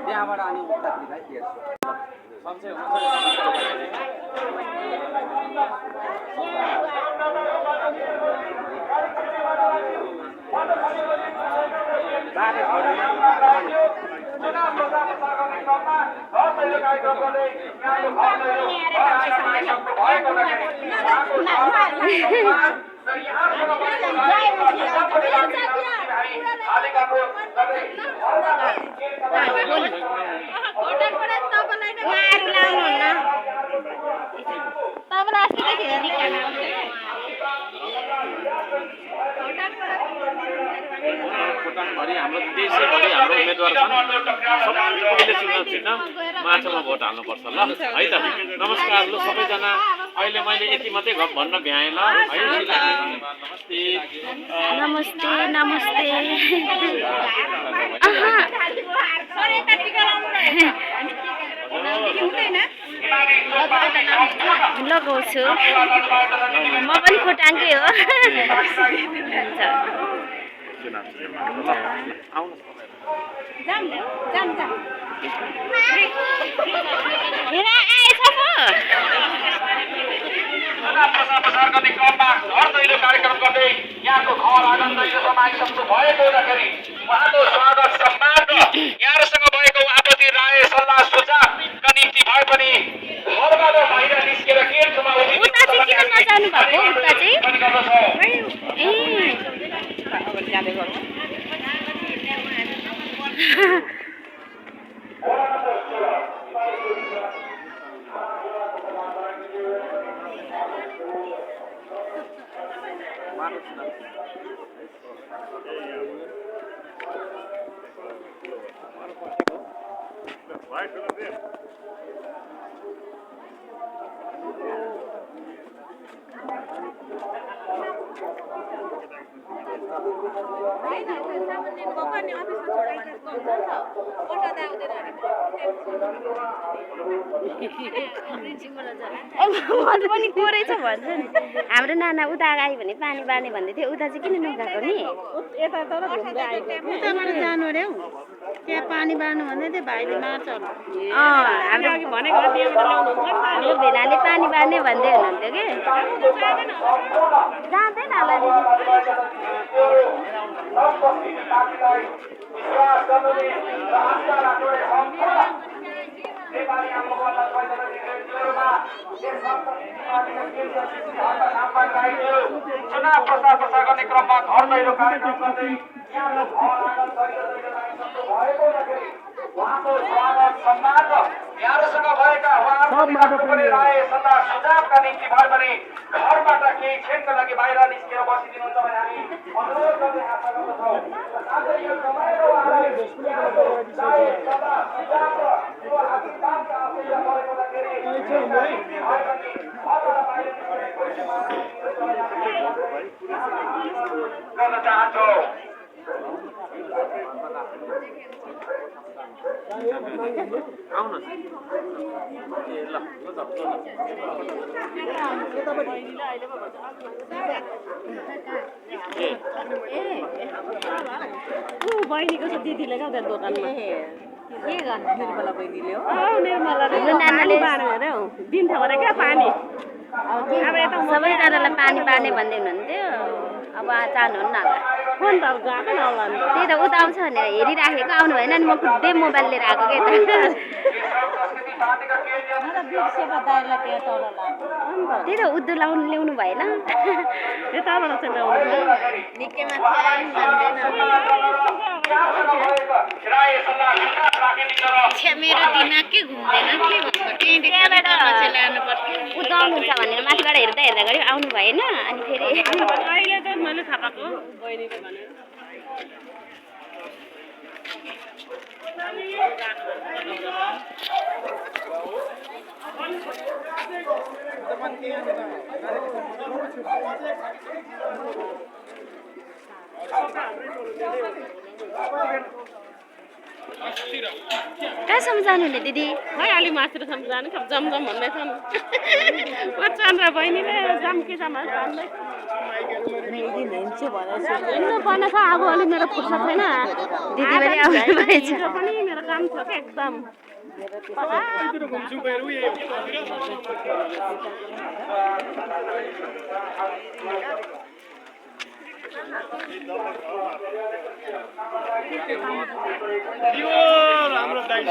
त्यहाँबाट अनि उतातिर खोटाङभरि हाम्रो देशैभरि हाम्रो उम्मेदवार छन् सबैले चुनाव चिन्ह माछामा भोट हाल्नुपर्छ ल है त नमस्कार ल सबैजना अहिले मैले यति मात्रै भन्न भ्याएँ ल है नमस्ते नमस्ते लगाउँछु म पनि खोटाङकै हो प्रसार गर्ने क्रममा घर दैलो कार्यक्रम गर्दै यहाँको घर आँगन दैलोसम्म आइसक्नु भएको हुँदाखेरि उहाँको स्वागत सम्मान र यहाँहरूसँग भएको आपत्ति राय सल्लाह सुझावका निम्ति भए पनि घरबाट बाहिर निस्केर गेटमा पनि कोरै छ भन्छ नि हाम्रो नाना उता आयो भने पानी बार्ने भन्दै थियो उता चाहिँ किन नगएको नि उताबाट जानु अरे हौ त्यहाँ पानी बार्नु भन्दै थियो भाइले मार्छ हाम्रो भेनाले पानी बार्ने भन्दै हुनुहुन्थ्यो कि जाँदैन होला चुनाव प्रचार गर्ने क्रममा घर दैलो कार्यक्रम गर्दै उहाँको स्वागत सम्मान र यहाँहरूसँग भएका उहाँहरूको पनि राय सल्लाह सुझावका निम्ति भए पनि घरबाट केही क्षणका लागि बाहिर निस्केर बसिदिनुहुन्छ भने हामी अनुरोध गर्ने आशा गर्दछौँ। साथै यो समयमा उहाँलाई राय सल्लाह सुझाव र यो आशीर्वादका आशा गरेको लागि गर्न चाहन्छौँ। आउनु बहिनीको छ दिदीले क्या त्यहाँ दोकानमा के गर्नु निर्मला बहिनीले हो नानाले दिन्छ भने क्या पानी सबैजनालाई पानी बार्ने भन्दै हुनुहुन्थ्यो अब चाहनुहुन्न फोन त गएको न होला त्यही त उता आउँछ भनेर हेरिराखेको आउनु भएन नि म खुट्टै मोबाइल लिएर आएको के त्यही त उद्धु ल्याउनु भएन यताबाट चाहिँ ल्याउनु मेरो दिमाग के घुम्दैन के उदाउनुहुन्छ भनेर माथिबाट हेर्दा हेर्दा गऱ्यो आउनु भएन अनि फेरि अहिले त मैले थाहा पाएको बहिनीले भनेर कहाँसम्म जानुहुने दिदी खै अलि माथिसम्म जानु अब जमजम भन्दैछन् चन्द्र बहिनीले जाम कि जाम जान्दै हिँड्नुपर्ने छ अब अलि मेरो फुर्सद छैन दिदी पनि आउनु भएछ हिजो पनि मेरो काम छ क्या एकदम राम्रो दाइ